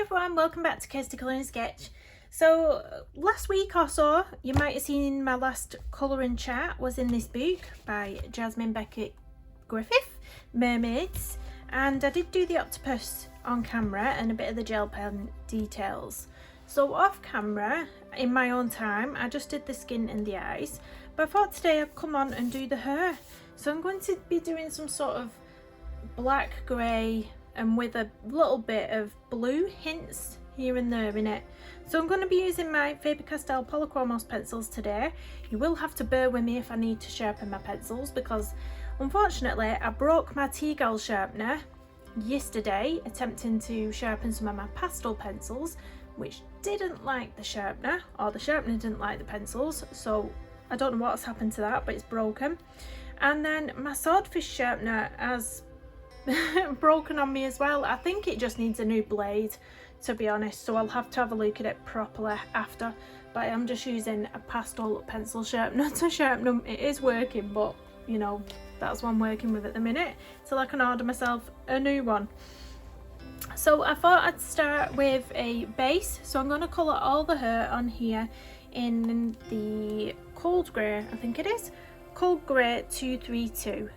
everyone, welcome back to Kirsty Colouring Sketch. So last week or so you might have seen my last colouring chat was in this book by Jasmine Becket-Griffith, Mermaids, and I did do the octopus on camera and a bit of the gel pen details. So off camera, in my own time, I just did the skin and the eyes, but I thought today I'd come on and do the hair. So I'm going to be doing some sort of black, grey, and with a little bit of blue hints here and there in it. So I'm going to be using my Faber-castell polychromos pencils today. You will have to bear with me if I need to sharpen my pencils, because unfortunately I broke my T-Gal sharpener yesterday attempting to sharpen some of my pastel pencils, which didn't like the sharpener, or the sharpener didn't like the pencils, so I don't know what's happened to that, but it's broken. And then my swordfish sharpener has broken on me as well. I think it just needs a new blade, to be honest, so I'll have to have a look at it properly after. But I'm just using a pastel pencil sharpener to sharpen them. It is working, but you know, that's what I'm working with at the minute till I can order myself a new one. So I thought I'd start with a base, so I'm going to colour all the hair on here in the cold grey, I think it is, cold grey 232.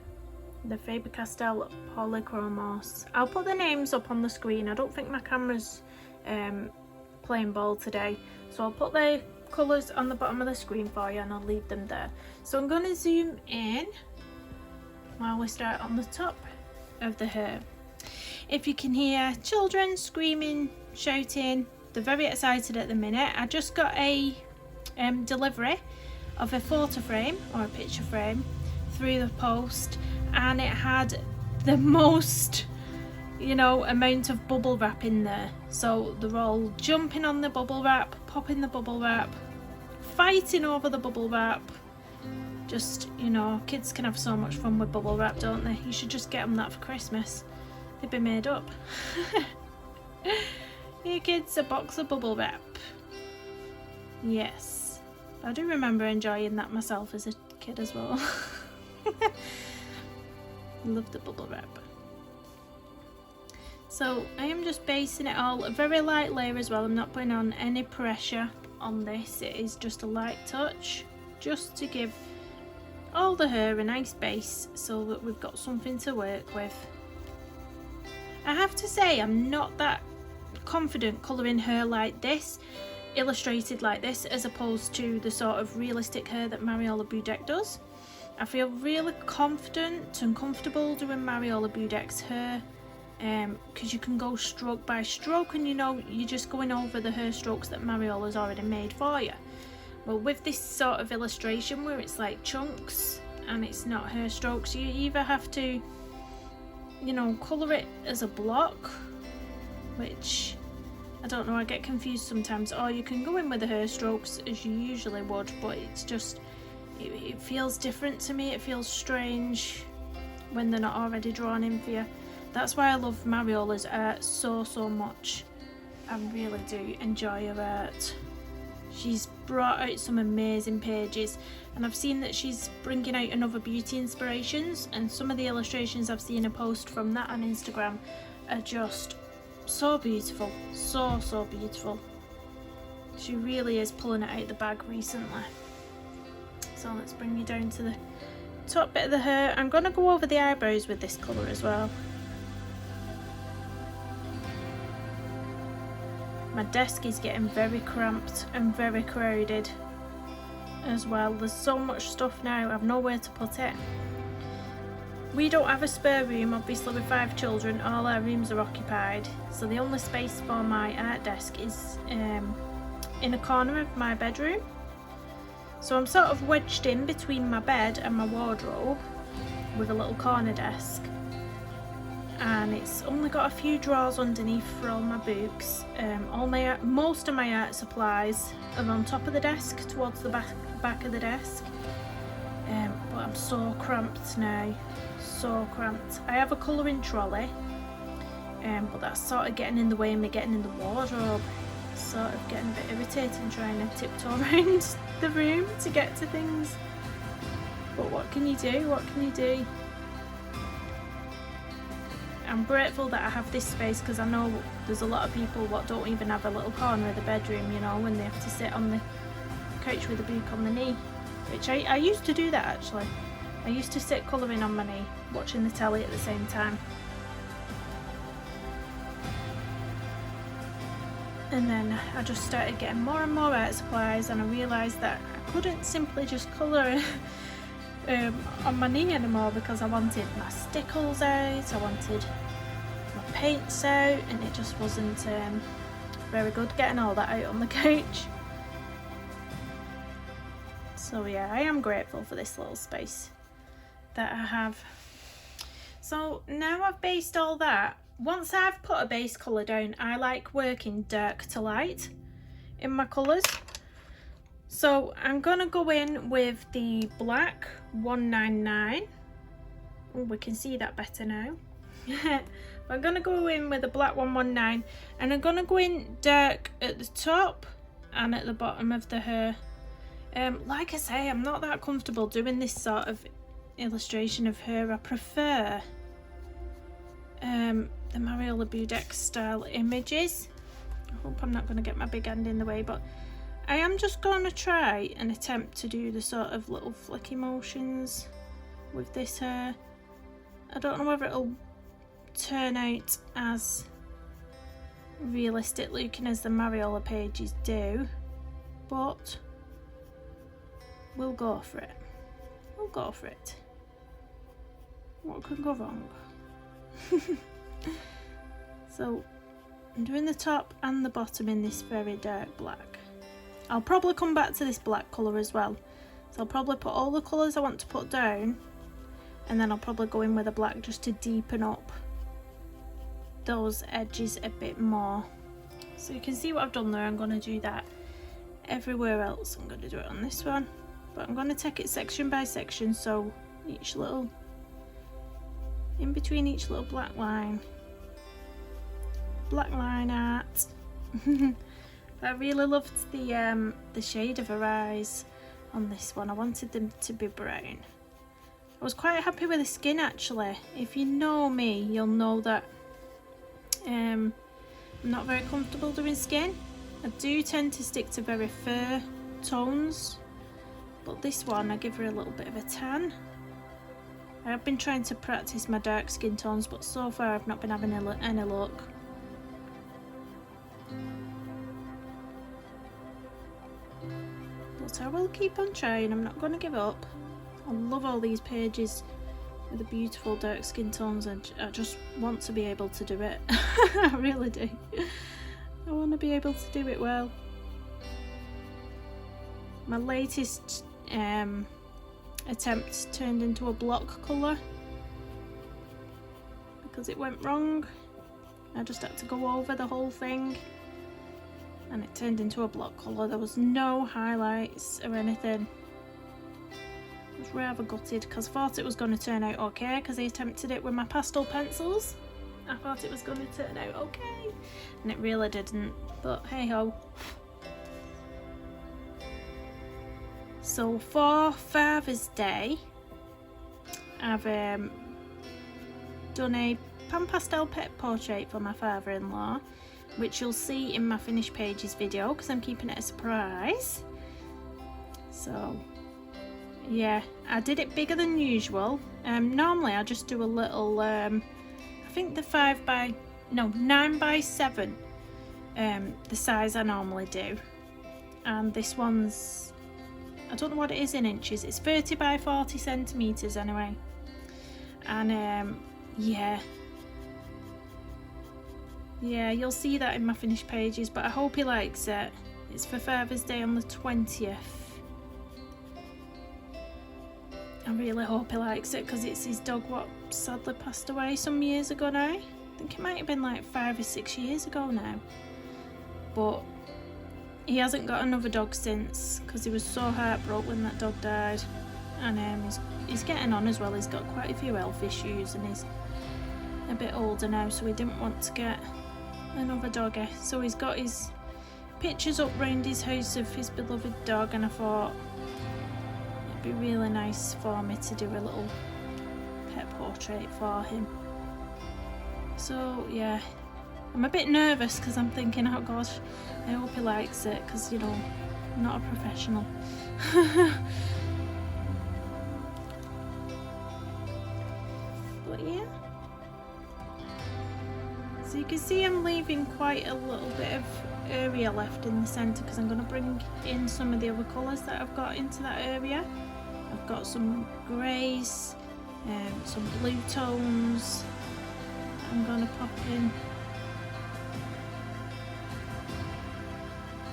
The Faber-castell polychromos. I'll put the names up on the screen. I don't think my camera's playing ball today, so I'll put the colours on the bottom of the screen for you and I'll leave them there. So I'm going to zoom in while we start on the top of the hair. If you can hear children screaming, shouting, they're very excited at the minute. I just got a delivery of a photo frame or a picture frame through the post, and it had the most, you know, amount of bubble wrap in there. So they're all jumping on the bubble wrap, popping the bubble wrap, fighting over the bubble wrap. Just, you know, kids can have so much fun with bubble wrap, don't they? You should just get them that for Christmas. They'd be made up. Here kids, a box of bubble wrap. Yes, I do remember enjoying that myself as a kid as well. Love the bubble wrap. So I am just basing it all, a very light layer as well. I'm not putting on any pressure on this. It is just a light touch, just to give all the hair a nice base so that we've got something to work with. I have to say I'm not that confident colouring hair like this, illustrated like this, as opposed to the sort of realistic hair that Mariola Budek does. I feel really confident and comfortable doing Mariola Budek's hair, because you can go stroke by stroke and you know you're just going over the hair strokes that Mariola's already made for you. Well, with this sort of illustration where it's like chunks and it's not hair strokes, you either have to, you know, colour it as a block, which I don't know, I get confused sometimes, or you can go in with the hair strokes as you usually would, but it's just, it feels different to me. It feels strange when they're not already drawn in for you. That's why I love Mariola's art so much. I really do enjoy her art. She's brought out some amazing pages, and I've seen that she's bringing out another beauty inspirations, and some of the illustrations I've seen her post from that on Instagram are just so beautiful, so beautiful. She really is pulling it out the bag recently. So let's bring you down to the top bit of the hair. I'm going to go over the eyebrows with this colour as well. My desk is getting very cramped and very crowded as well. There's so much stuff now, I've nowhere to put it. We don't have a spare room, obviously with 5 children, all our rooms are occupied. So the only space for my art desk is in a corner of my bedroom. So I'm sort of wedged in between my bed and my wardrobe with a little corner desk, and it's only got a few drawers underneath for all my books. Most of my art supplies are on top of the desk towards the back of the desk, but I'm so cramped now, so cramped. I have a colouring trolley, but that's sort of getting in the way of me getting in the wardrobe. Sort of getting a bit irritating trying to tiptoe around the room to get to things, but what can you do, what can you do? I'm grateful that I have this space, because I know there's a lot of people what don't even have a little corner of the bedroom, you know, when they have to sit on the couch with a book on the knee, which I used to do that actually. I used to sit colouring on my knee, watching the telly at the same time. And then I just started getting more and more art supplies, and I realised that I couldn't simply just colour on my knee anymore, because I wanted my stickles out, I wanted my paints out, and it just wasn't very good getting all that out on the couch. So yeah, I am grateful for this little space that I have. So now I've based all that, once I've put a base colour down, I like working dark to light in my colours. So I'm going to go in with the black 199. Oh, we can see that better now. I'm going to go in with the black 119, and I'm going to go in dark at the top and at the bottom of the hair. Like I say, I'm not that comfortable doing this sort of illustration of her. I prefer the Mariola Budek style images. I hope I'm not going to get my big hand in the way, but I am just going to try and attempt to do the sort of little flicky motions with this hair. I don't know whether it'll turn out as realistic looking as the Mariola pages do, but we'll go for it. We'll go for it. What could go wrong? So I'm doing the top and the bottom in this very dark black. I'll probably come back to this black colour as well. So I'll probably put all the colours I want to put down, and then I'll probably go in with a black just to deepen up those edges a bit more. So you can see what I've done there. I'm going to do that everywhere else. I'm going to do it on this one, but I'm going to take it section by section, so each little, in between each little black line art. I really loved the shade of her eyes on this one. I wanted them to be brown. I was quite happy with the skin actually. If you know me, you'll know that I'm not very comfortable doing skin. I do tend to stick to very fair tones, but this one I give her a little bit of a tan. I have been trying to practice my dark skin tones, but so far I've not been having any luck. But I will keep on trying. I'm not going to give up. I love all these pages with the beautiful dark skin tones, and I just want to be able to do it. I really do. I want to be able to do it well. My latest attempt turned into a block colour because it went wrong. I just had to go over the whole thing, and it turned into a block colour. There was no highlights or anything. I was rather gutted because I thought it was going to turn out okay, because I attempted it with my pastel pencils. I thought it was going to turn out okay, and it really didn't, but hey ho. So for Father's Day, I've done a pan pastel pet portrait for my father-in-law, which you'll see in my finished pages video because I'm keeping it a surprise. So yeah, I did it bigger than usual. Normally I just do a little, I think the 9 by 7, the size I normally do, and this one's, I don't know what it is in inches, it's 30 by 40 centimetres anyway. And yeah, you'll see that in my finished pages, but I hope he likes it. It's for Father's Day on the 20th. I really hope he likes it because it's his dog what sadly passed away some years ago now. I think it might have been like 5 or 6 years ago now. But he hasn't got another dog since because he was so heartbroken when that dog died. And he's getting on as well. He's got quite a few health issues and he's a bit older now, so he didn't want to get another doggy. So he's got his pictures up round his house of his beloved dog, and I thought it'd be really nice for me to do a little pet portrait for him. So yeah, I'm a bit nervous because I'm thinking, oh god, I hope he likes it, because you know, I'm not a professional. But yeah, so you can see I'm leaving quite a little bit of area left in the centre, because I'm going to bring in some of the other colours that I've got into that area. I've got some greys, some blue tones I'm going to pop in.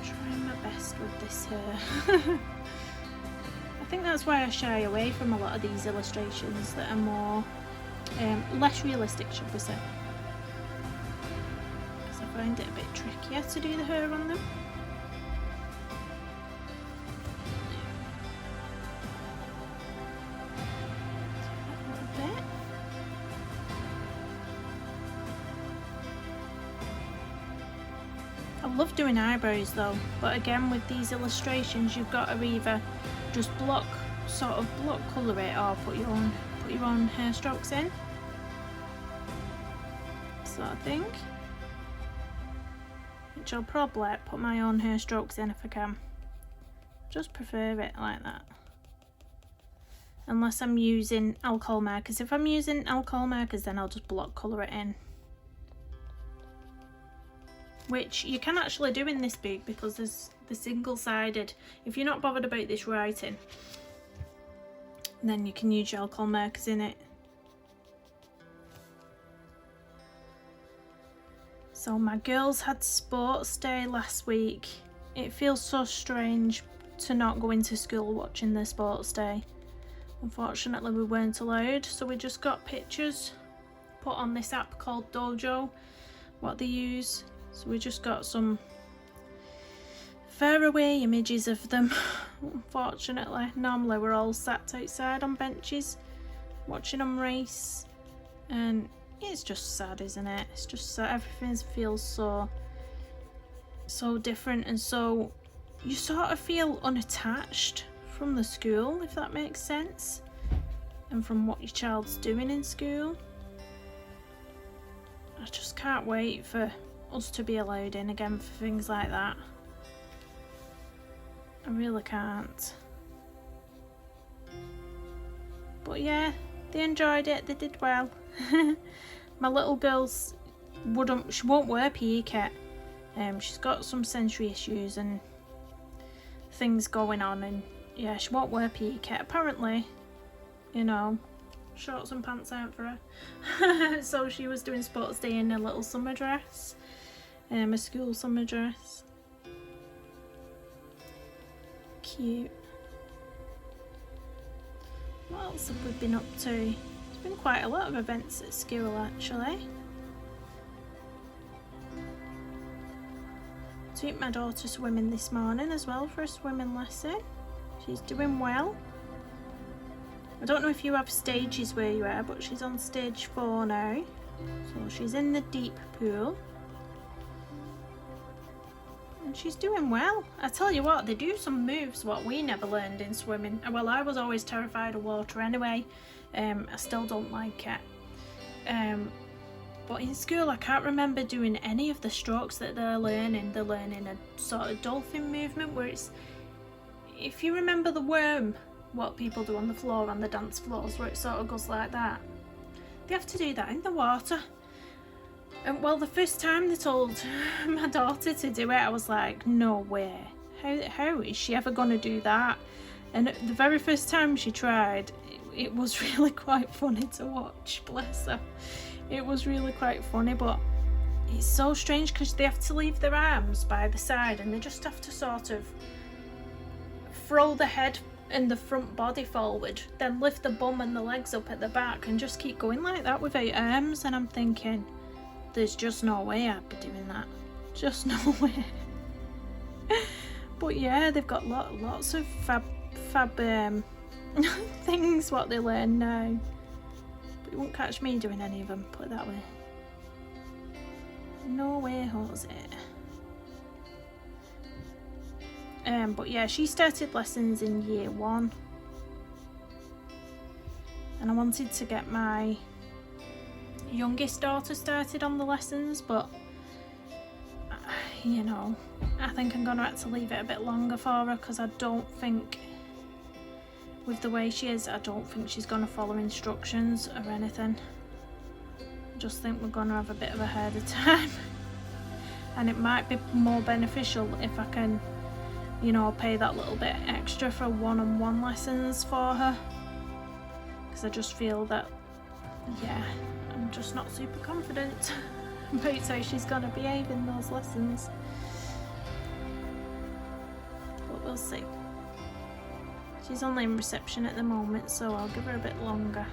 Trying my best with this hair. I think that's why I shy away from a lot of these illustrations that are more less realistic, should we say, because I find it a bit trickier to do the hair on them. I love doing eyebrows though, but again with these illustrations you've got to either just sort of block colour it, or put your own hair strokes in, sort of thing. Which I'll probably put my own hair strokes in if I can. Just prefer it like that. Unless I'm using alcohol markers. If I'm using alcohol markers, then I'll just block colour it in. Which you can actually do in this book, because there's the single-sided. If you're not bothered about this writing, then you can use your alcohol markers in it. So my girls had sports day last week. It feels so strange to not go into school watching their sports day. Unfortunately we weren't allowed, so we just got pictures put on this app called Dojo, what they use. So we just got some faraway images of them, unfortunately. Normally we're all sat outside on benches watching them race, and it's just sad, isn't it? It's just sad. Everything feels so different, and so you sort of feel unattached from the school, if that makes sense, and from what your child's doing in school. I just can't wait for us to be allowed in again for things like that. I really can't. But yeah, they enjoyed it, they did well. My little girl's she won't wear PE kit. She's got some sensory issues and things going on, and yeah, she won't wear PE kit. Apparently, you know, shorts and pants out for her. So she was doing sports day in a little summer dress, a school summer dress. Cute. What else have we been up to? There's been quite a lot of events at school actually. Took my daughter swimming this morning as well for a swimming lesson. She's doing well. I don't know if you have stages where you are, but she's on stage 4 now. So she's in the deep pool. And she's doing well. I tell you what, they do some moves what we never learned in swimming. Well, I was always terrified of water anyway. I still don't like it. But in school I can't remember doing any of the strokes that they're learning. They're learning a sort of dolphin movement where it's, if you remember the worm, what people do on the floor, on the dance floors, where it sort of goes like that. They have to do that in the water. And well, the first time they told my daughter to do it, I was like, no way. How is she ever going to do that? And the very first time she tried, it was really quite funny to watch, bless her. It was really quite funny, but it's so strange because they have to leave their arms by the side and they just have to sort of throw the head and the front body forward, then lift the bum and the legs up at the back and just keep going like that without arms. And I'm thinking, there's just no way I'd be doing that. Just no way. But yeah, they've got lots of fab things what they learn now. But you won't catch me doing any of them, put it that way. No way, Jose. But yeah, she started lessons in year 1. And I wanted to get my youngest daughter started on the lessons, but you know, I think I'm going to have to leave it a bit longer for her, because I don't think, with the way she is, I don't think she's going to follow instructions or anything. I just think we're going to have a bit of a harder time. And it might be more beneficial if I can, you know, pay that little bit extra for one-on-one lessons for her. Because I just feel that, yeah, I'm just not super confident about how she's going to behave in those lessons. But we'll see. She's only in reception at the moment, so I'll give her a bit longer.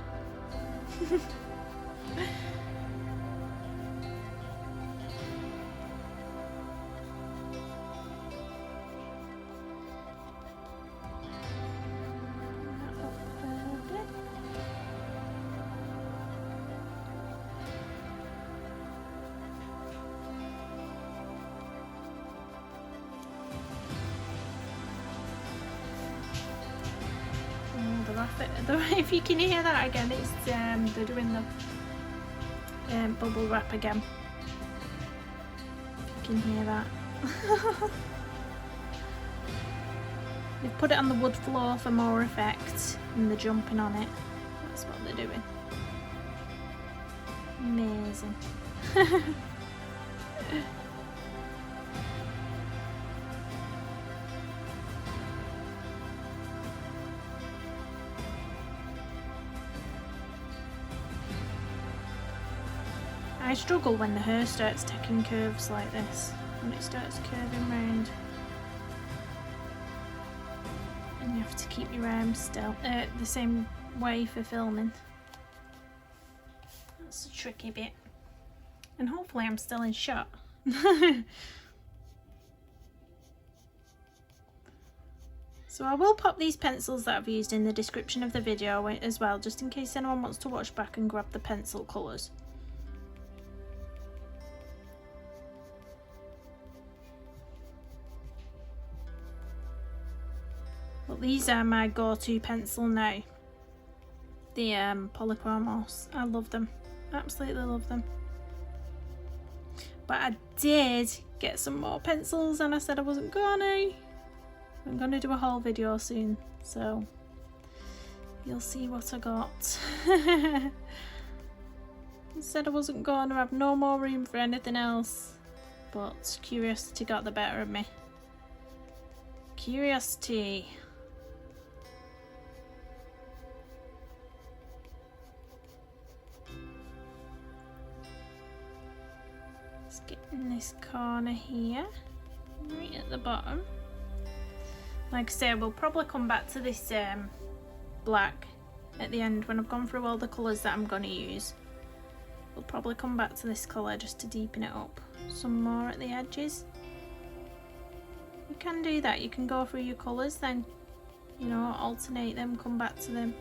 If you can hear that again, it's they're doing the bubble wrap again. If you can hear that. They've put it on the wood floor for more effect, and they're jumping on it. That's what they're doing. Amazing. I struggle when the hair starts taking curves like this, when it starts curving round. And you have to keep your arms still, the same way for filming. That's a tricky bit. And hopefully I'm still in shot. So I will pop these pencils that I've used in the description of the video as well, just in case anyone wants to watch back and grab the pencil colours. But these are my go-to pencil now. The polychromos. I love them. Absolutely love them. But I did get some more pencils, and I said I wasn't gonna. I'm gonna do a whole video soon, so you'll see what I got. I said I wasn't gonna have no more room for anything else, but curiosity got the better of me. Curiosity. Let's get in this corner here, right at the bottom. Like I say, we'll probably come back to this black at the end when I've gone through all the colours that I'm going to use. We'll probably come back to this colour just to deepen it up some more at the edges. You can do that, you can go through your colours, then, you know, alternate them, come back to them,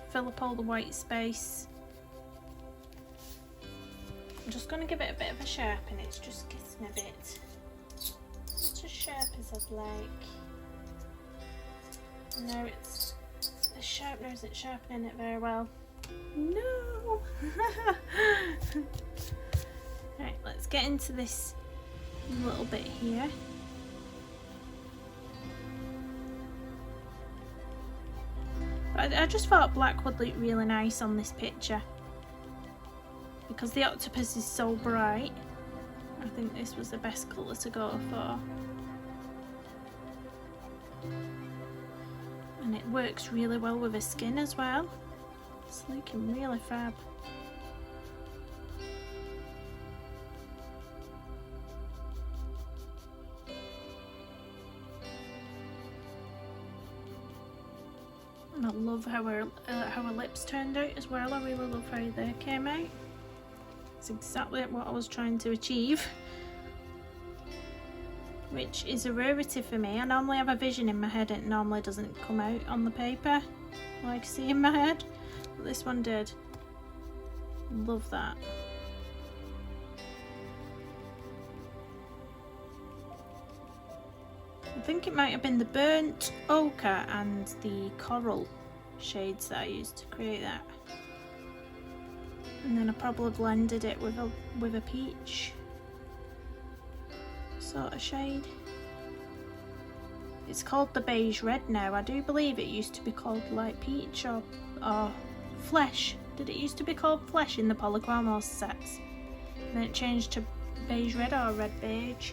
fill up all the white space. I'm just going to give it a bit of a sharpen, it's just getting a bit not as sharp as I'd like. No, it's the sharpener isn't sharpening it very well. No! Right, let's get into this little bit here. But I just thought black would look really nice on this picture. Because the octopus is so bright, I think this was the best colour to go for. And it works really well with her skin as well. It's looking really fab. And I love how her lips turned out as well. I really love how they came out. It's exactly what I was trying to achieve, which is a rarity for me. I normally have a vision in my head, and it normally doesn't come out on the paper like I see in my head, but this one did. Love that. I think it might have been the burnt ochre and the coral shades that I used to create that. and then I probably blended it with a peach sort of shade. It's called the beige red now. I do believe it used to be called light peach or flesh. Did it used to be called flesh in the polychromos sets? And then it changed to beige red or red beige.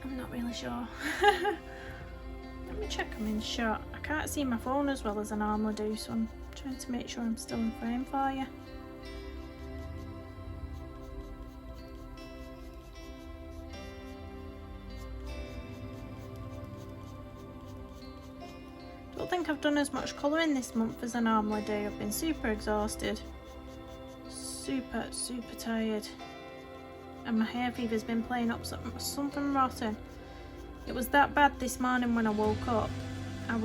I'm not really sure. Let me check them in shot. I can't see my phone as well as I normally do, so I'm trying to make sure I'm still in frame for you. Don't think I've done as much colouring this month as I normally do. I've been super exhausted, super tired, and my hay fever's been playing up something rotten. It was that bad this morning when I woke up. I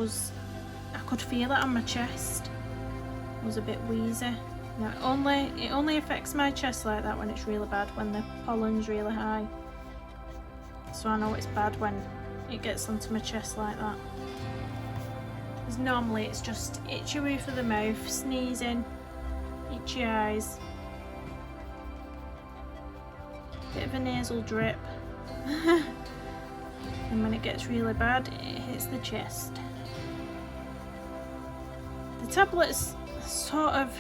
could feel it on my chest. I was a bit wheezy. Now it only affects my chest like that when it's really bad, when the pollen's really high. So I know it's bad when it gets onto my chest like that. Because normally it's just itchy roof of the mouth, sneezing, itchy eyes, bit of a nasal drip. And when it gets really bad, it hits the chest. The tablets sort of,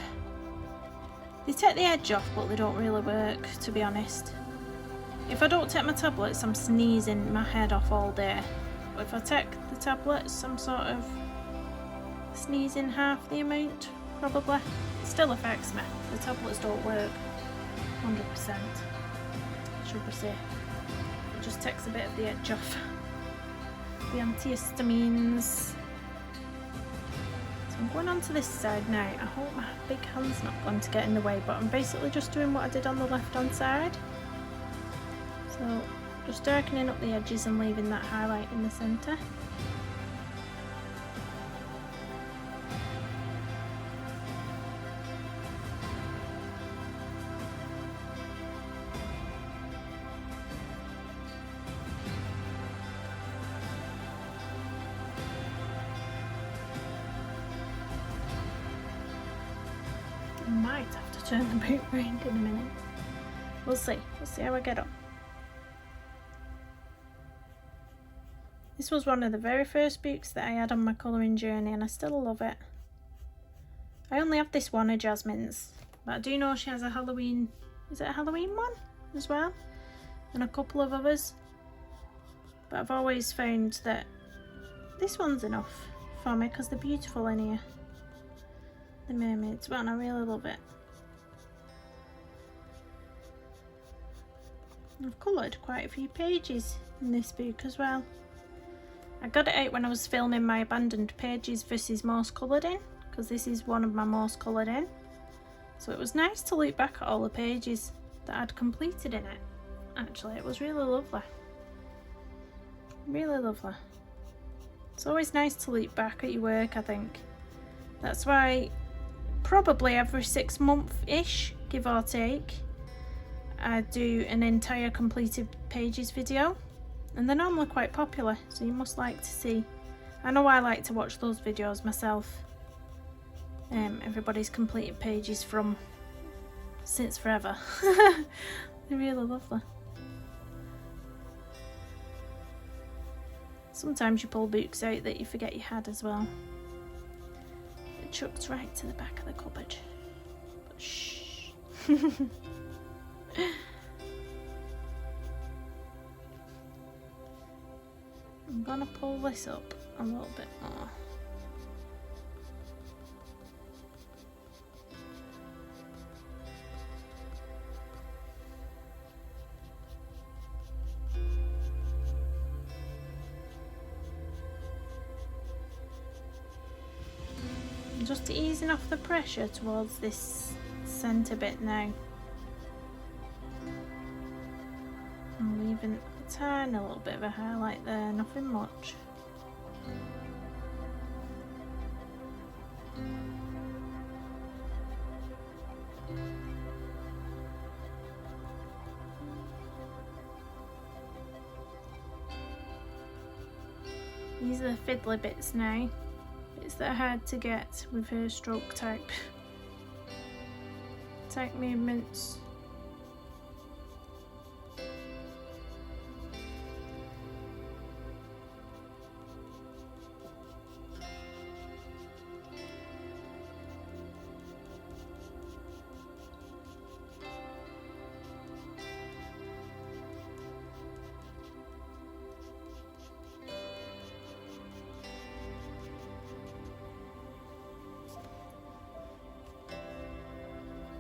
they take the edge off, but they don't really work, to be honest. If I don't take my tablets, I'm sneezing my head off all day. But if I take the tablets, I'm sort of sneezing half the amount, probably. It still affects me. The tablets don't work 100%, should we say. It just takes a bit of the edge off. The antihistamines. So I'm going on to this side now. I hope my big hand's not going to get in the way, but I'm basically just doing what I did on the left hand side. So just darkening up the edges and leaving that highlight in the centre. I might have to turn the boot round in a minute. We'll see how I get on. This was one of the very first books that I had on my colouring journey, and I still love it. I only have this one of Jasmine's, but I do know she has a Halloween, is it a Halloween one as well? And a couple of others. But I've always found that this one's enough for me because they're beautiful in here. The mermaids, well, and I really love it. I've coloured quite a few pages in this book as well. I got it out when I was filming my abandoned pages versus most coloured in, because this is one of my most coloured in. So it was nice to look back at all the pages that I'd completed in it. Actually, it was really lovely. Really lovely. It's always nice to look back at your work, I think. That's why probably every 6 months-ish, give or take, I do an entire completed pages video, and they're normally quite popular, so you must like to see. I know I like to watch those videos myself. Everybody's completed pages from since forever. They're really lovely. Sometimes you pull books out that you forget you had as well. It chucked right to the back of the cupboard. But shh. I'm gonna pull this up a little bit more. Just easing off the pressure towards this centre bit now. I'm leaving a tiny little bit of a highlight there, nothing much. These are the fiddly bits now. Bits that are hard to get with her stroke type. Tight movements.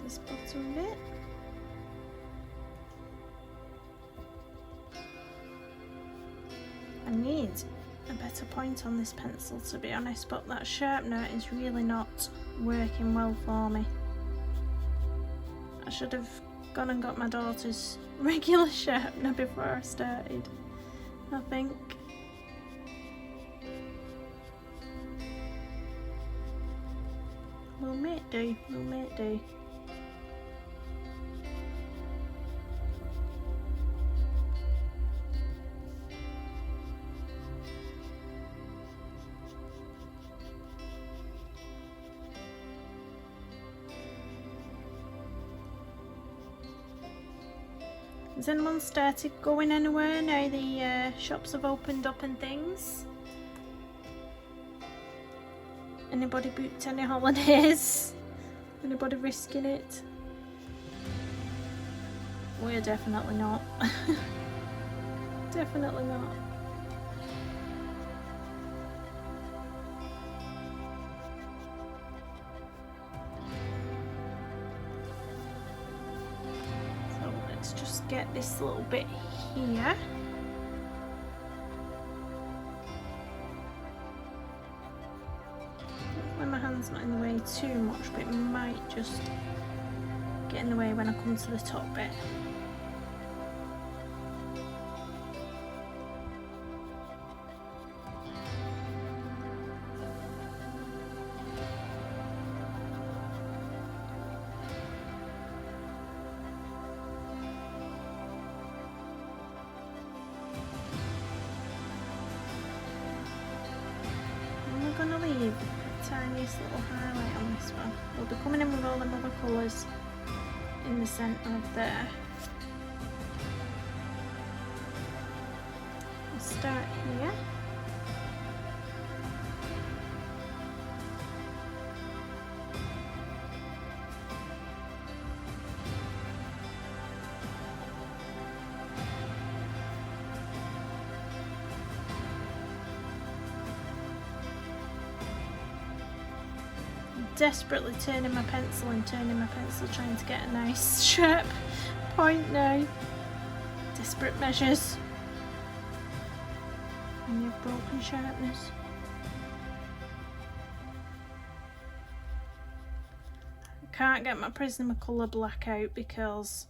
This bottom bit. I need a better point on this pencil, to be honest, but that sharpener is really not working well for me. I should have gone and got my daughter's regular sharpener before I started, I think. Will mate do, will mate do. Has anyone started going anywhere now the shops have opened up and things? Anybody booked any holidays? Anybody risking it? We're definitely not. Definitely not. Let's just get this little bit here. Hopefully my hand's not in the way too much, but it might just get in the way when I come to the top bit. I'm going to leave the tiniest little highlight on this one. We'll be coming in with all them other colours in the centre of there. I'll start here. Desperately turning my pencil trying to get a nice sharp point now. Desperate measures and you've broken sharpness. I can't get my Prismacolor black out because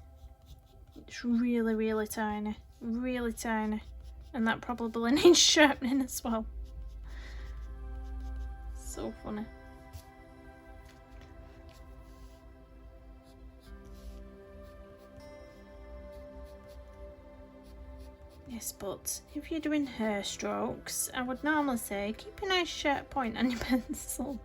it's really tiny, and that probably needs sharpening as well. So funny. Yes, but if you're doing hair strokes, I would normally say keep a nice sharp point on your pencil.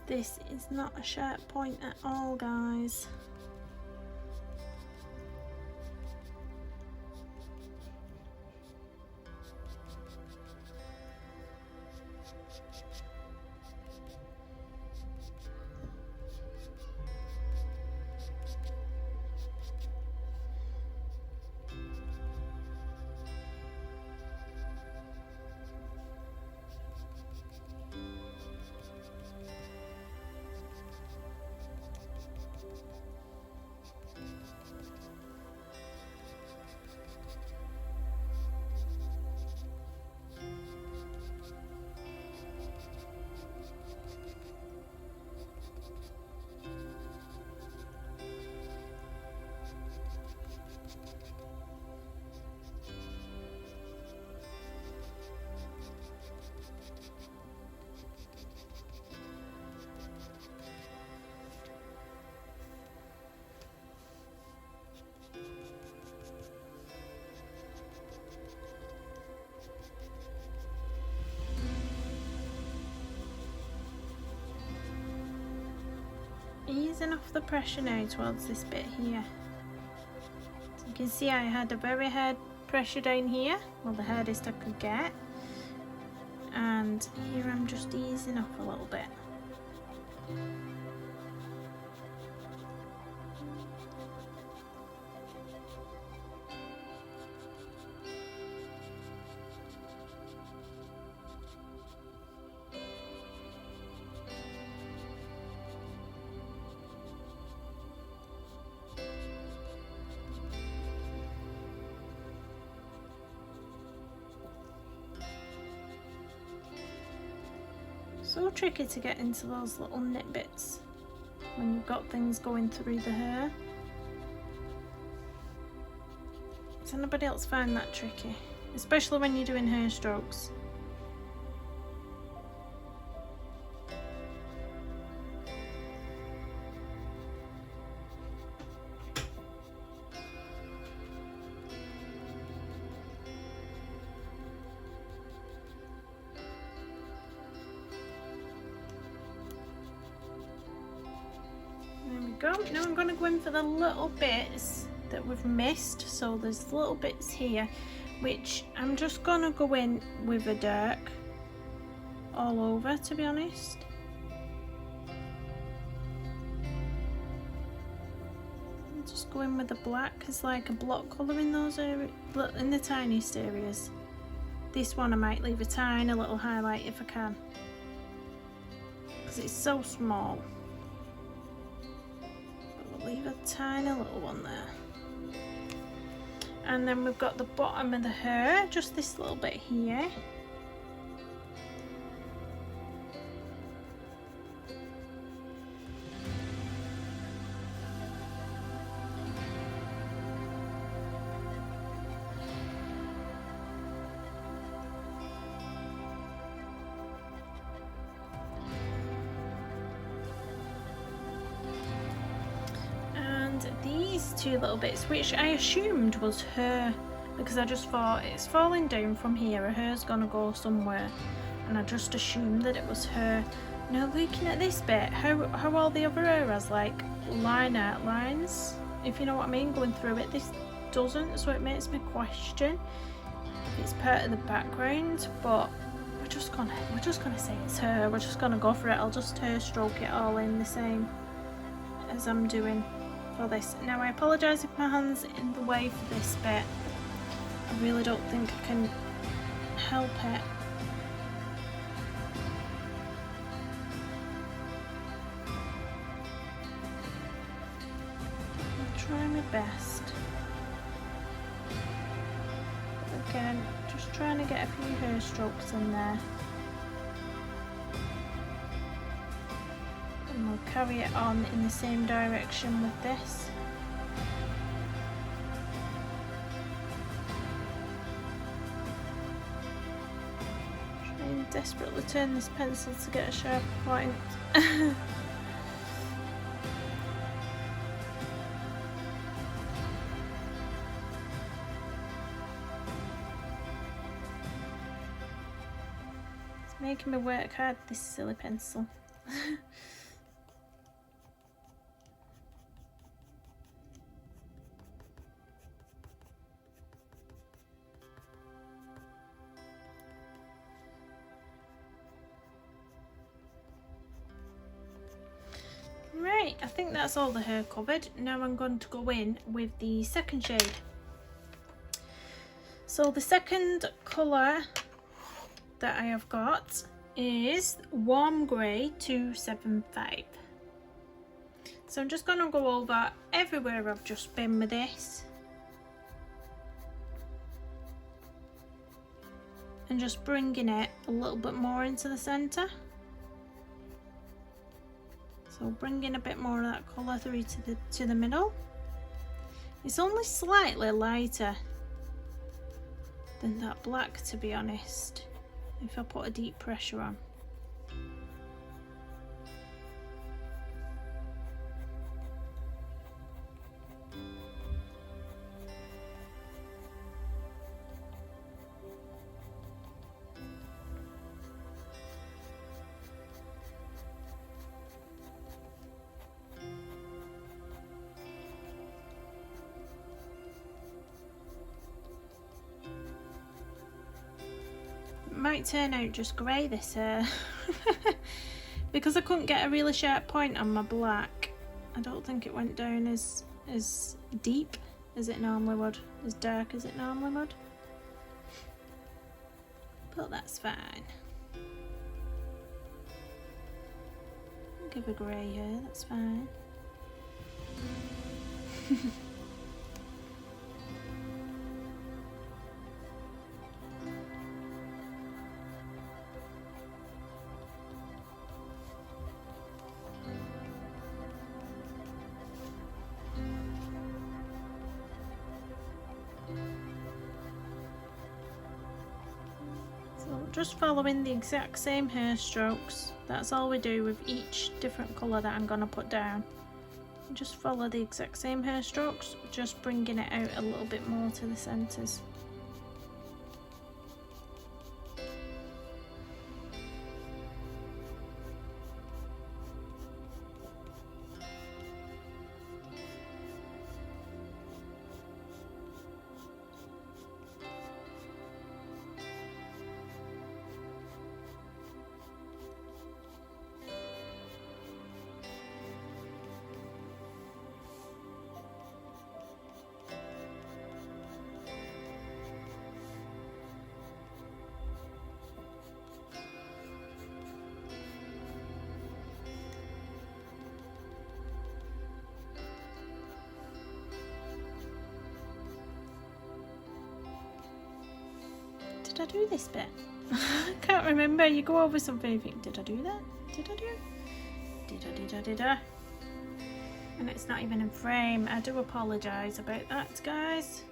This is not a sharp point at all, guys. easing off the pressure now towards this bit here. So you can see I had a very hard pressure down here, well the hardest I could get, and here I'm just easing up a little bit. So tricky to get into those little nit bits when you've got things going through the hair. Does anybody else find that tricky? Especially when you're doing hair strokes. Go. Now I'm going to go in for the little bits that we've missed. So there's little bits here which I'm just going to go in with a dark all over, to be honest. I'll just go in with the black as like a block colour in those areas, in the tiniest areas. This one I might leave a tiny little highlight if I can, because it's so small. Leave a tiny little one there. And then we've got the bottom of the hair, just this little bit here. These two little bits, which I assumed was her, because I just thought it's falling down from here, her hair's gonna go somewhere, and I just assumed that it was her. Now looking at this bit, how all the other hair has like line outlines, if you know what I mean, going through it, this doesn't, so it makes me question if it's part of the background. But we're just gonna say it's her, we're just gonna go for it. I'll just hair stroke it all in the same as I'm doing for this. Now I apologise if my hand's in the way for this bit. I really don't think I can help it. I'll try my best. But again, just trying to get a few hair strokes in there. And we'll carry it on in the same direction with this. Trying desperately turn this pencil to get a sharp point. It's making me work hard, this silly pencil. Right, I think that's all the hair covered. Now I'm going to go in with the second shade. So the second colour that I have got is Warm Grey 275. So I'm just going to go over everywhere I've just been with this. And just bringing it a little bit more into the centre. So bringing a bit more of that colour through to the middle. It's only slightly lighter than that black, to be honest, if I put a deep pressure on. might turn out just grey, this hair. Because I couldn't get a really sharp point on my black, I don't think it went down as deep as it normally would, as dark as it normally would. But that's fine. Give a grey hair, that's fine. Just following the exact same hair strokes. That's all we do with each different colour that I'm going to put down. Just follow the exact same hair strokes, just bringing it out a little bit more to the centres. Did I do this bit? I can't remember. You go over something and you think, did I do that? Did I do? Did I? And it's not even in frame. I do apologise about that, guys.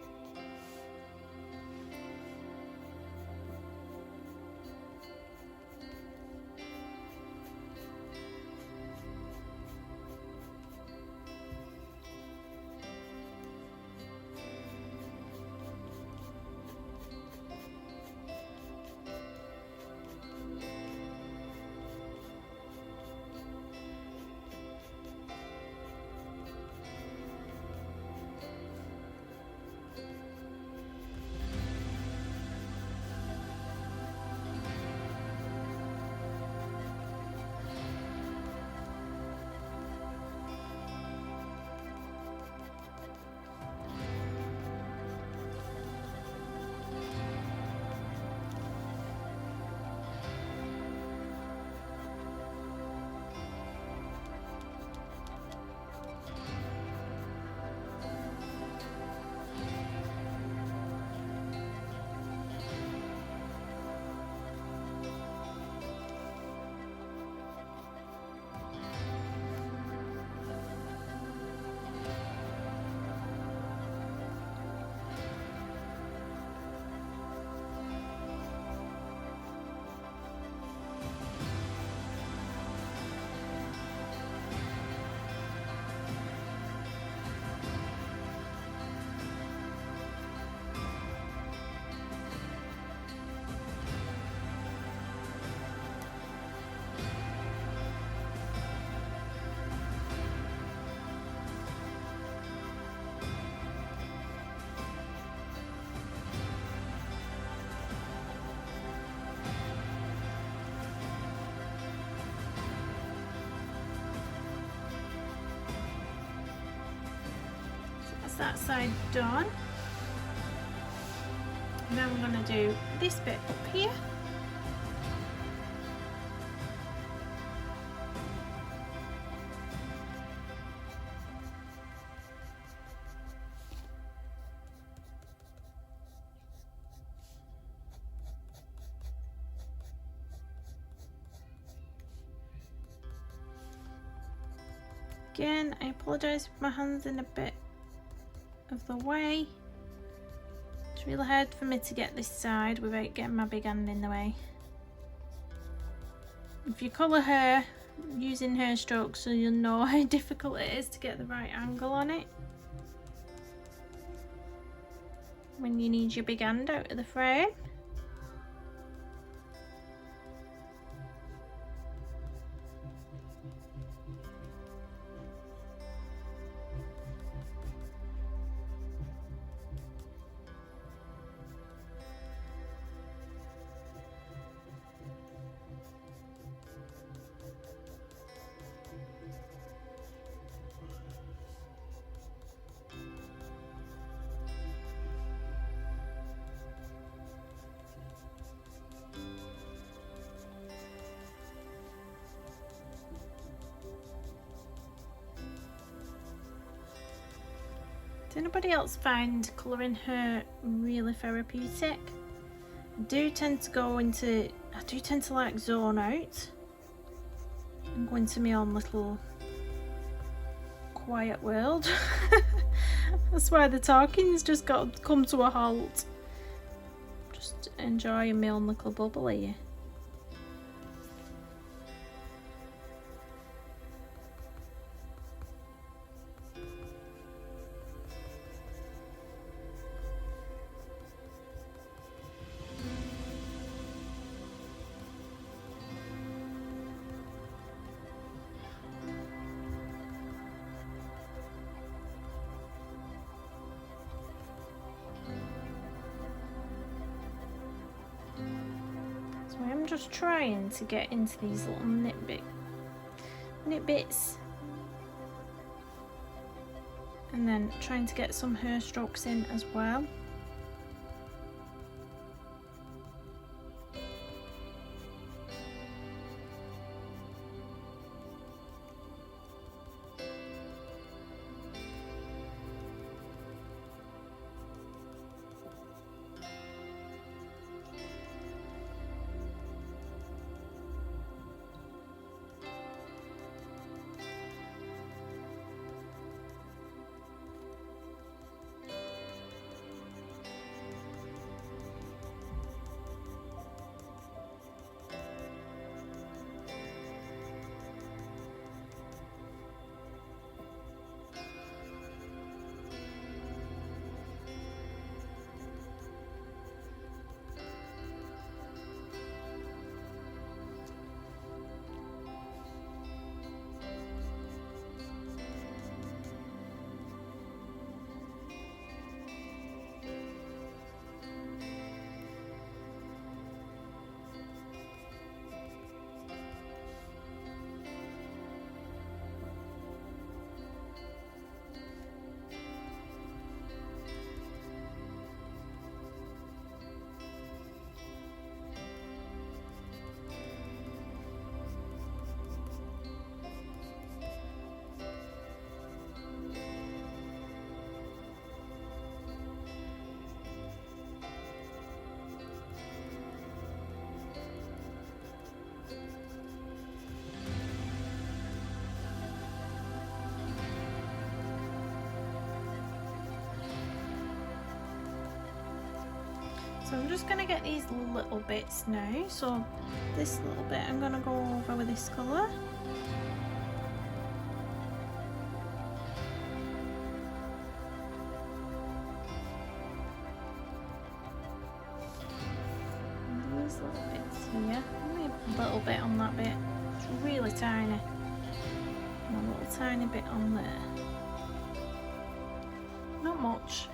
That side done. Now I'm going to do this bit up here. Again, I apologise if my hand's in a bit of the way. It's really hard for me to get this side without getting my big hand in the way. If you colour hair using hair strokes, so you'll know how difficult it is to get the right angle on it when you need your big hand out of the frame. Does anybody else find colouring her really therapeutic? I do tend to like zone out and go into my own little quiet world. That's why the talking's just got to come to a halt. Just enjoying my own little bubble here. I'm just trying to get into these little nitbits and then trying to get some hair strokes in as well. So I'm just going to get these little bits now. So this little bit I'm going to go over with this colour. And these little bits here. Only a little bit on that bit. It's really tiny. And a little tiny bit on there. Not much.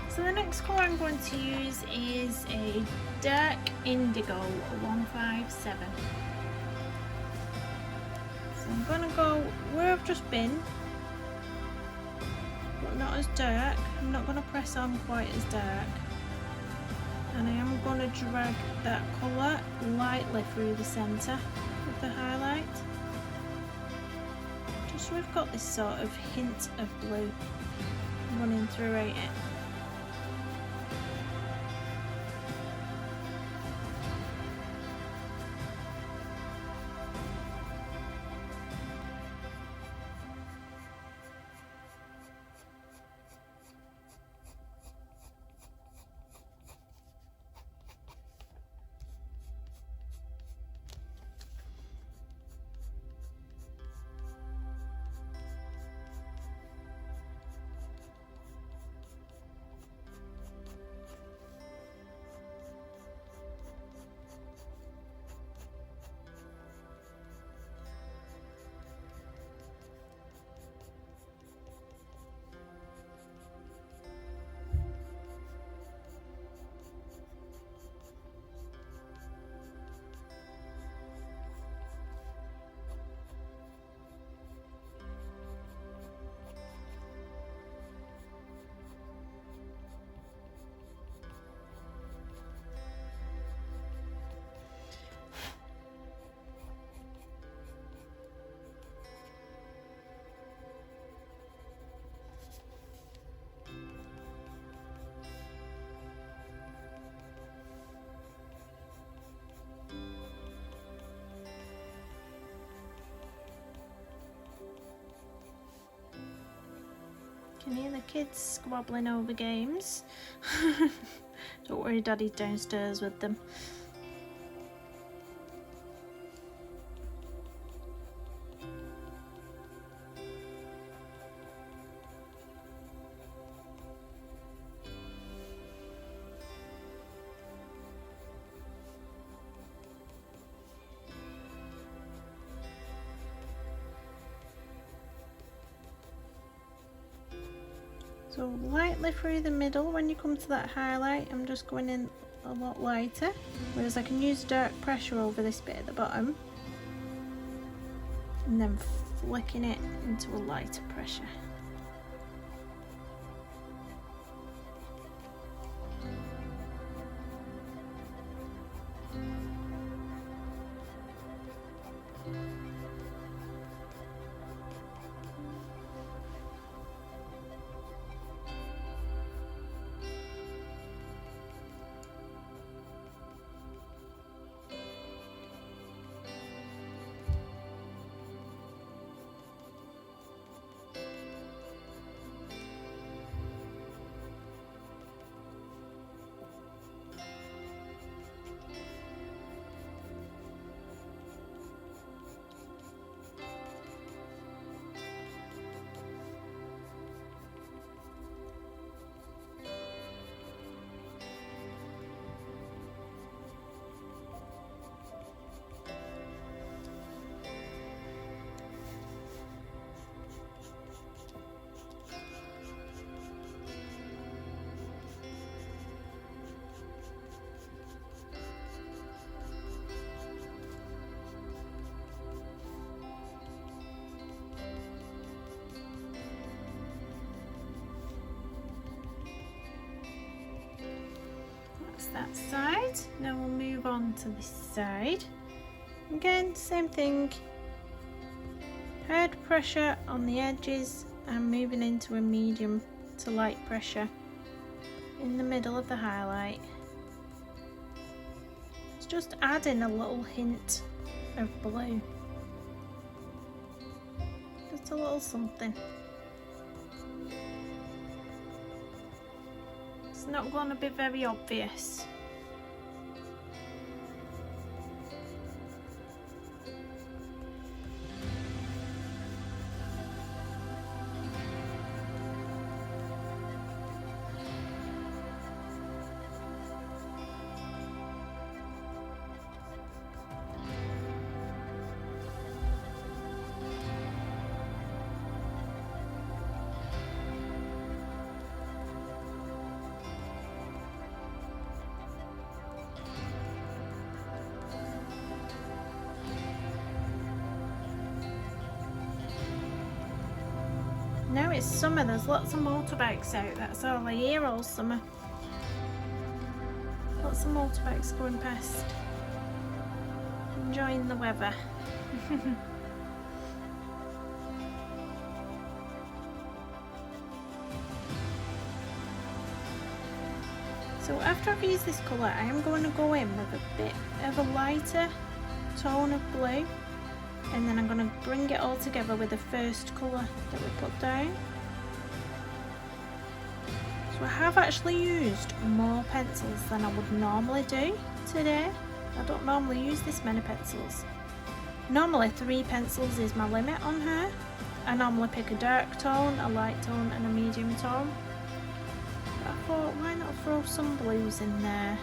So the next colour I'm going to use is a dark indigo 157. So I'm going to go where I've just been, but not as dark. I'm not going to press on quite as dark. And I am going to drag that colour lightly through the centre with the highlight. Just so we've got this sort of hint of blue running throughout it. Can hear the kids squabbling over games. Don't worry, Daddy's downstairs with them. So lightly through the middle. When you come to that highlight, I'm just going in a lot lighter, whereas I can use dark pressure over this bit at the bottom and then flicking it into a lighter pressure. That side. Now we'll move on to this side. Again, same thing. Hard pressure on the edges and moving into a medium to light pressure in the middle of the highlight. It's just adding a little hint of blue. Just a little something. It's not going to be very obvious. Now it's summer, there's lots of motorbikes out, that's all I hear all summer. Lots of motorbikes going past, enjoying the weather. So after I've used this colour, I am going to go in with a bit of a lighter tone of blue. And then I'm going to bring it all together with the first colour that we put down. So I have actually used more pencils than I would normally do today. I don't normally use this many pencils. Normally 3 pencils is my limit on her. I normally pick a dark tone, a light tone and a medium tone. But I thought, why not throw some blues in there?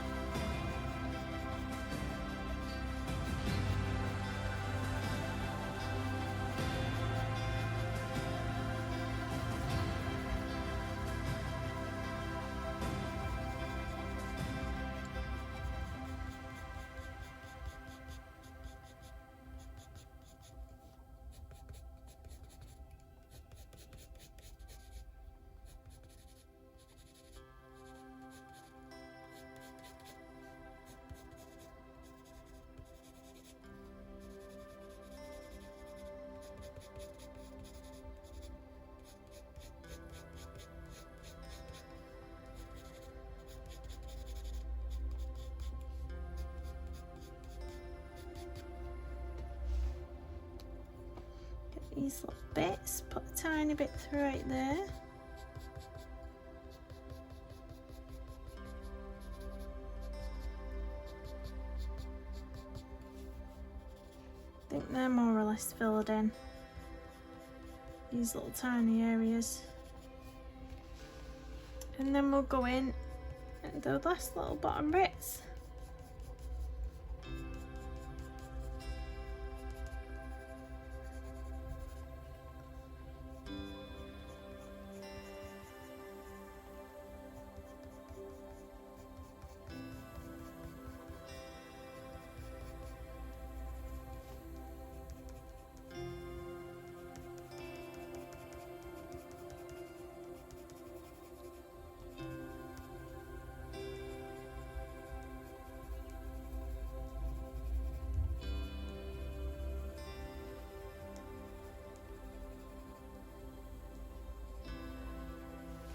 These little bits, put a tiny bit through right there. think they're more or less filled in. These little tiny areas. And then we'll go in and the last little bottom bits.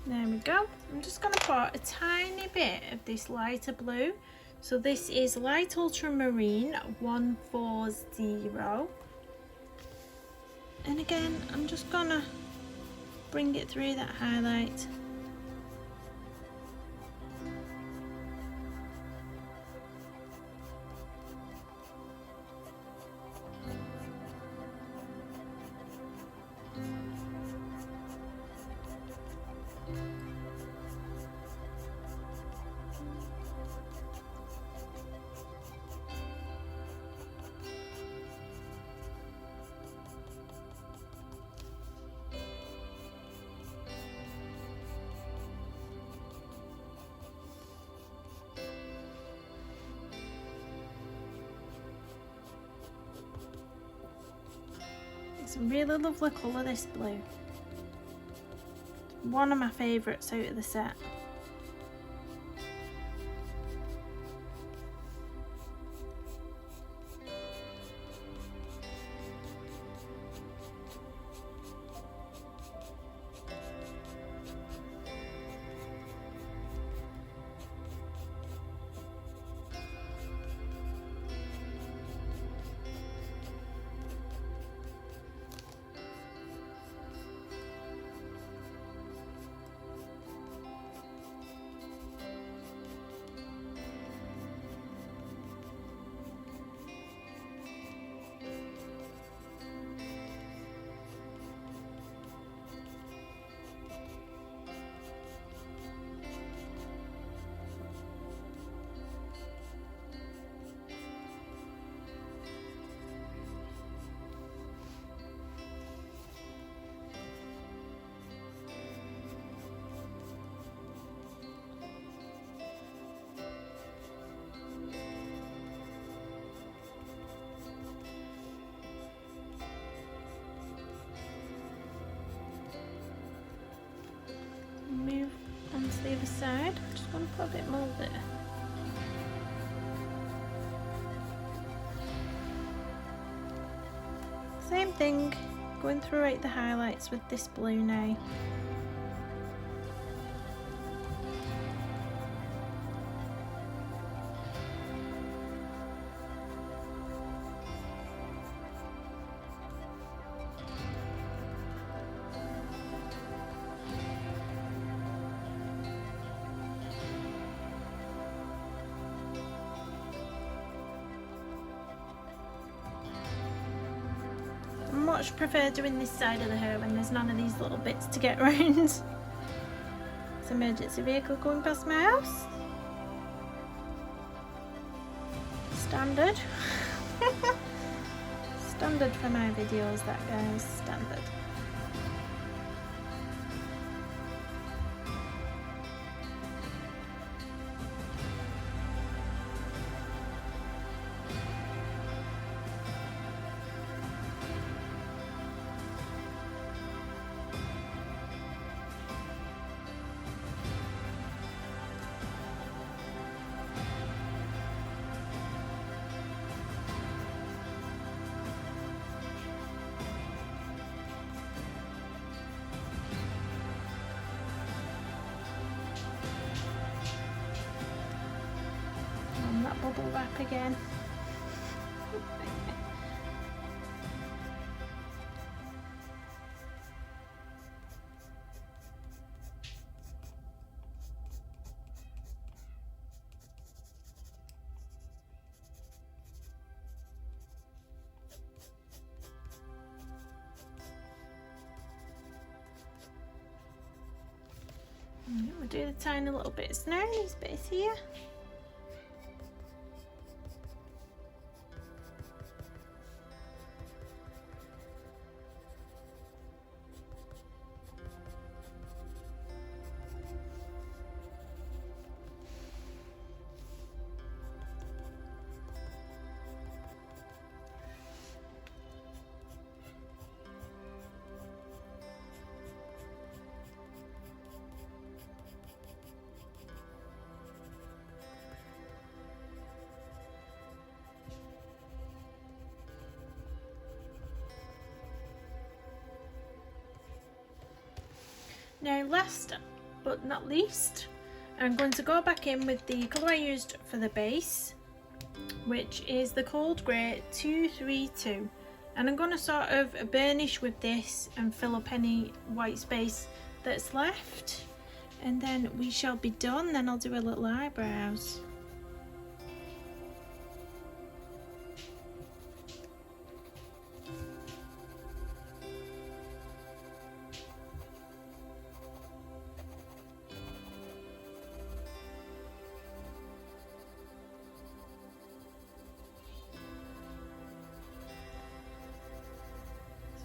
There we go. I'm just going to put a tiny bit of this lighter blue. So this is light ultramarine 140. And again, I'm just going to bring it through that highlight. It's a really lovely colour, this blue. One of my favourites out of the set. Move onto the other side. I'm just going to put a bit more there. Same thing, going through the highlights with this blue now. Much prefer doing this side of the hair when there's none of these little bits to get around. It's an emergency vehicle going past my house. Standard. Standard for my videos, that guys, standard. Bubble wrap again. I'll do the tiny little bits now, these bits here. Now last but not least, I'm going to go back in with the colour I used for the base, which is the Cold Grey 232, and I'm going to sort of burnish with this and fill up any white space that's left, and then we shall be done. Then I'll do a little eyebrows.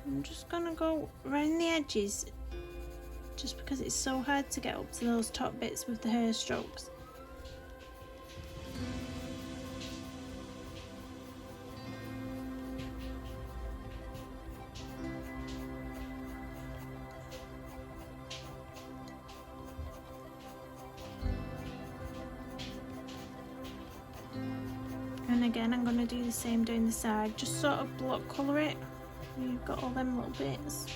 I'm just gonna go around the edges just because it's so hard to get up to those top bits with the hair strokes. And again, I'm going to do the same down the side, just sort of block colour it. You've got all them little bits.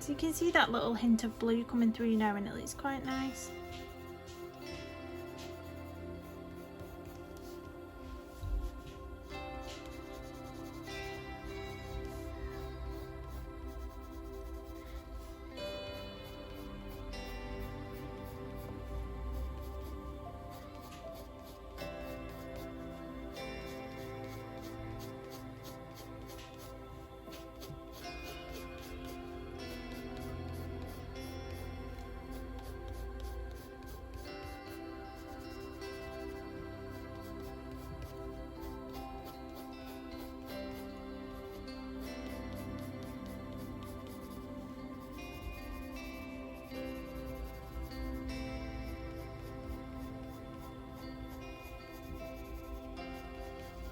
So you can see that little hint of blue coming through now, and it looks quite nice.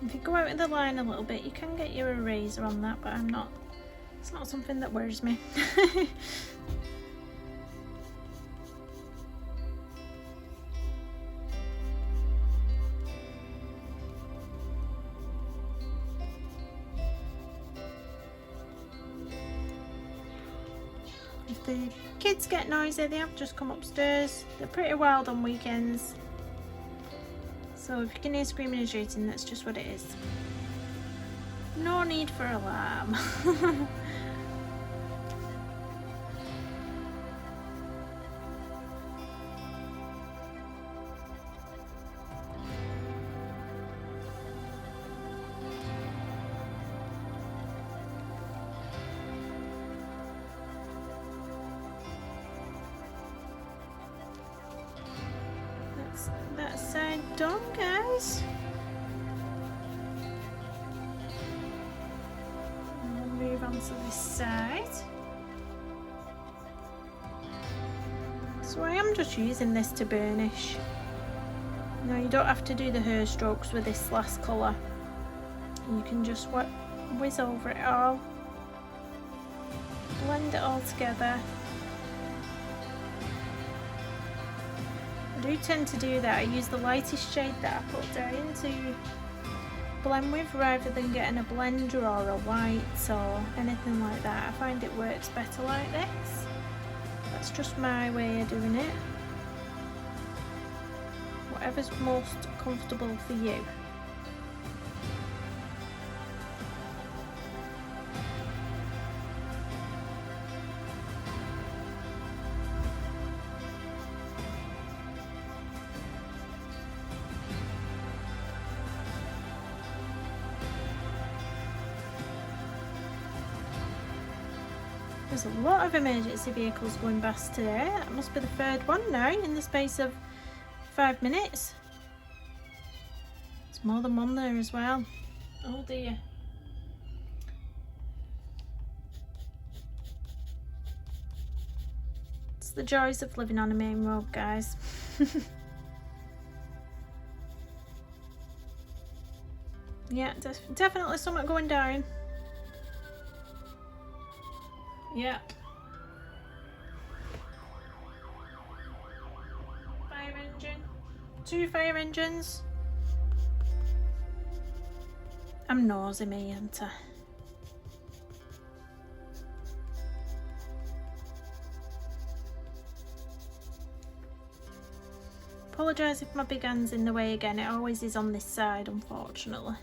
If you go out of the line a little bit, you can get your eraser on that, but it's not something that worries me. If the kids get noisy, they have just come upstairs. They're pretty wild on weekends. So if you can hear screaming and shooting, that's just what it is. No need for alarm. That side done, guys. And we'll move on to this side. So I am just using this to burnish. Now you don't have to do the hair strokes with this last colour. You can just whiz over it all, blend it all together. I do tend to do that. I use the lightest shade that I put down to blend with, rather than getting a blender or a white or anything like that. I find it works better like this. That's just my way of doing it. Whatever's most comfortable for you. There's a lot of emergency vehicles going past today. That must be the third one now in the space of 5 minutes. There's more than one there as well. Oh dear. It's the joys of living on a main road, guys. Yeah, definitely something going down. Yeah. Fire engine. 2 fire engines. I'm nosy, me, ain't I? Apologise if my big hand's in the way again. It always is on this side, unfortunately.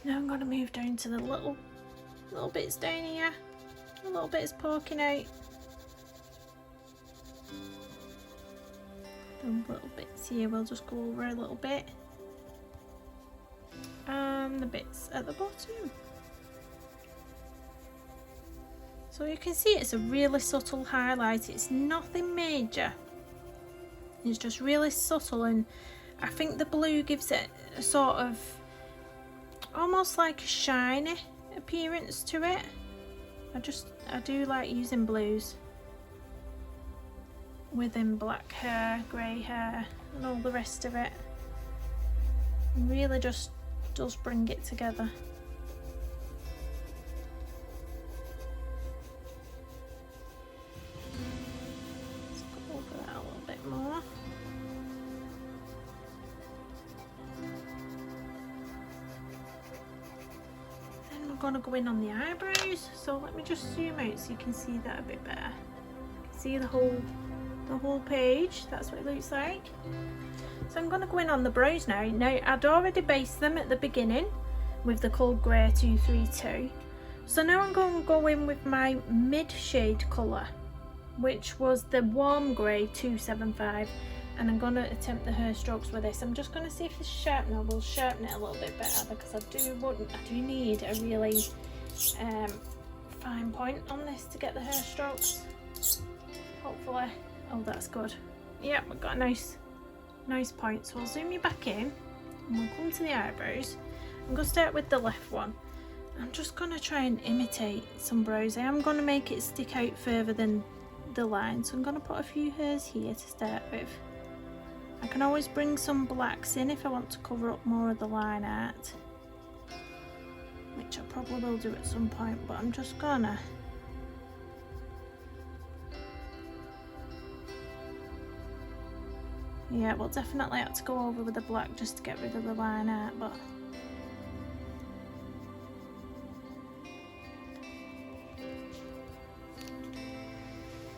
Now I'm going to move down to the little bits down here. A little bit is poking out. The little bits here we'll just go over a little bit. And the bits at the bottom. So you can see it's a really subtle highlight. It's nothing major. It's just really subtle, and I think the blue gives it a sort of almost like a shiny appearance to it. I do like using blues within black hair, grey hair and all the rest of it. It really just does bring it together. Let's go over that a little bit more. Going to go in on the eyebrows, so let me just zoom out so you can see that a bit better. See the whole page, that's what it looks like. So I'm going to go in on the brows now. Now I'd already based them at the beginning with the cold grey 232, so now I'm going to go in with my mid shade colour, which was the warm grey 275, and I'm going to attempt the hair strokes with this. I'm just going to see if the sharpener will sharpen it a little bit better, because I do need a really fine point on this to get the hair strokes. Hopefully. Oh, that's good. Yeah, we've got a nice point. So I'll zoom you back in and we'll come to the eyebrows. I'm going to start with the left one. I'm just going to try and imitate some brows. I am going to make it stick out further than the line, so I'm going to put a few hairs here to start with. I can always bring some blacks in if I want to cover up more of the line art, which I probably will do at some point, but I'm just gonna we'll definitely have to go over with the black just to get rid of the line art, but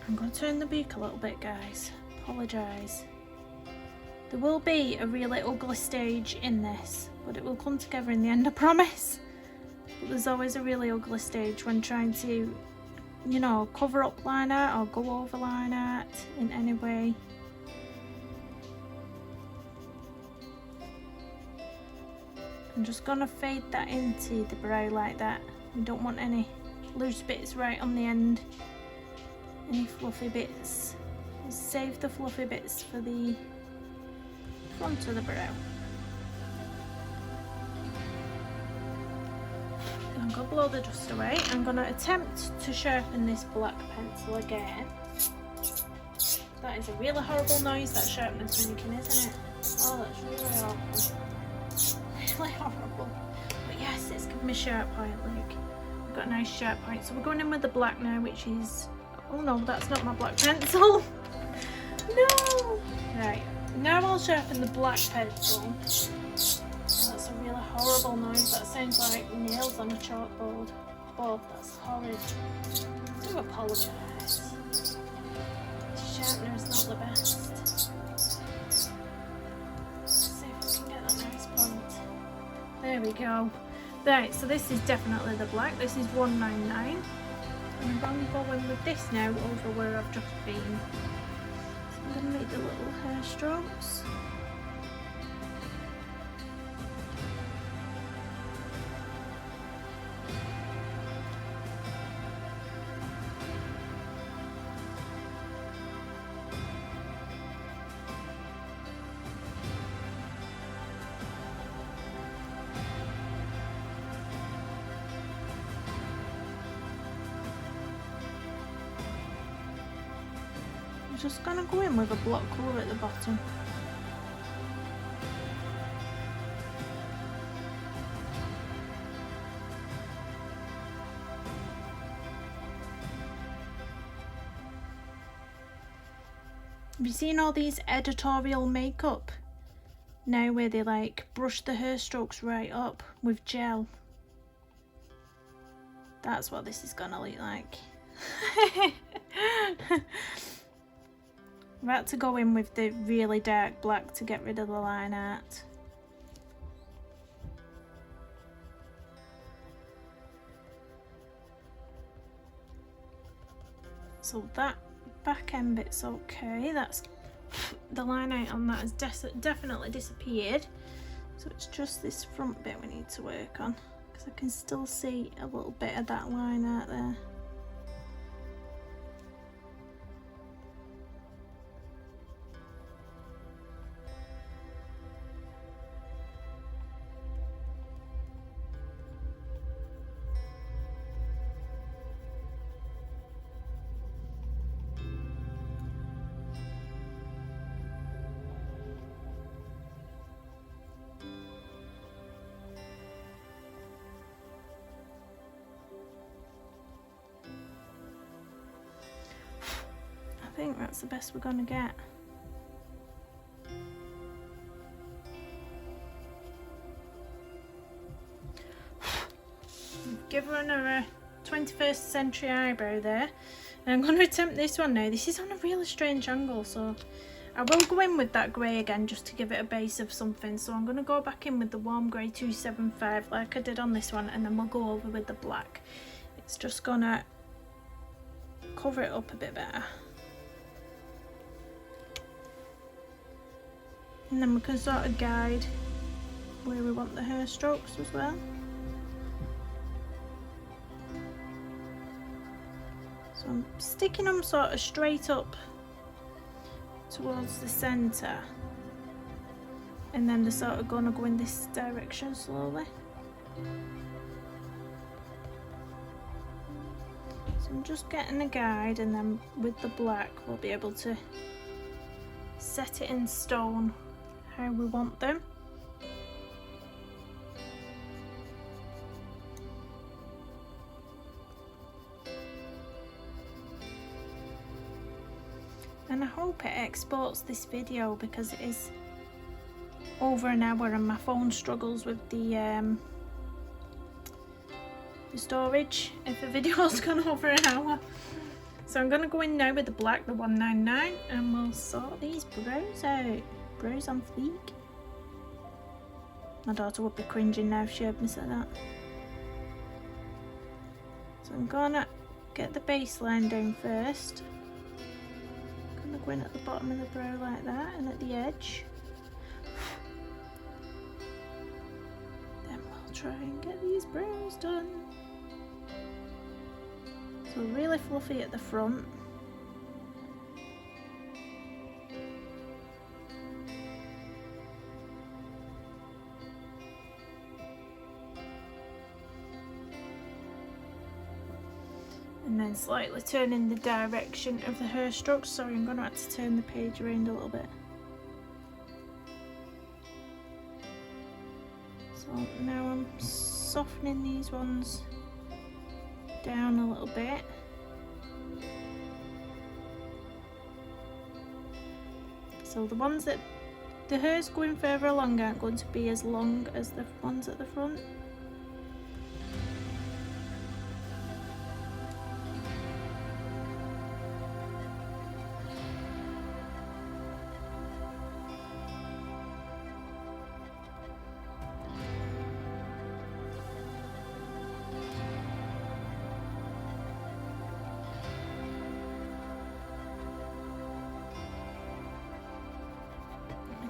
I'm going to turn the beak a little bit, guys. Apologise. There will be a really ugly stage in this, but it will come together in the end, I promise. But there's always a really ugly stage when trying to, you know, cover up line art or go over line art in any way. I'm just going to fade that into the brow like that. We don't want any loose bits right on the end, any fluffy bits. Save the fluffy bits for the front of the brow. I'm going to blow the dust away. I'm going to attempt to sharpen this black pencil again. That is a really horrible noise, that sharpener's making, isn't it? Oh, that's really awful. Really horrible. But yes, it's given me a sharp point, look. I've got a nice sharp point. So we're going in with the black now, which is... Oh no, that's not my black pencil. No! Right. Now I'll sharpen the black pencil. Oh, that's a really horrible noise. That sounds like nails on a chalkboard. Oh, that's horrid. I do apologise. The sharpener is not the best. Let's see if we can get that nice point. There we go. Right, so this is definitely the black. This is 199. And I'm going to go in with this now over where I've just been. So I'm going to make the little hair strokes. I'm just going to go in with a block colour at the bottom. Have you seen all these editorial makeup now where they like brush the hair strokes right up with gel? That's what this is gonna look like. I'm about to go in with the really dark black to get rid of the line art. So that back end bit's okay. That's the line out on that has definitely disappeared. So it's just this front bit we need to work on, because I can still see a little bit of that line out there. I think that's the best we're going to get. Give her another 21st century eyebrow there. And I'm going to attempt this one now. This is on a really strange angle, so I will go in with that grey again just to give it a base of something. So I'm going to go back in with the warm grey 275 like I did on this one, and then we'll go over with the black. It's just going to cover it up a bit better. And then we can sort of guide where we want the hair strokes as well. So I'm sticking them sort of straight up towards the centre, and then they're sort of going to go in this direction slowly. So I'm just getting a guide, and then with the black we'll be able to set it in stone how we want them. And I hope it exports this video, because it is over an hour and my phone struggles with the storage if the video's gone over an hour. So I'm going to go in now with the black, the 199, and we'll sort these brows out. Brows on fleek. My daughter would be cringing now if she heard me say that. So I'm gonna get the baseline down first. I'm gonna go in at the bottom of the brow like that, and at the edge. Then we'll try and get these brows done. So really fluffy at the front. And then slightly turning the direction of the hair strokes. Sorry, I'm going to have to turn the page around a little bit. So now I'm softening these ones down a little bit. So the ones that the hairs going further along aren't going to be as long as the ones at the front.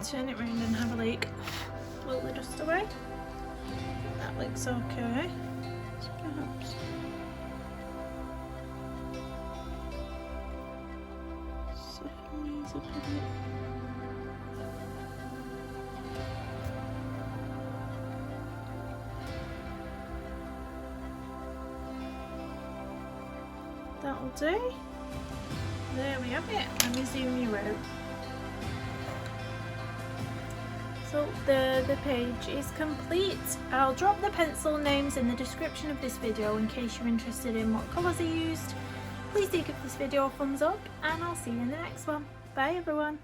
turn it round and have a look. Blow the dust away. That looks okay. So perhaps soften these up a bit. That'll do. There we have it. Let me zoom you out. So the page is complete. I'll drop the pencil names in the description of this video in case you're interested in what colours are used. Please do give this video a thumbs up and I'll see you in the next one. Bye everyone.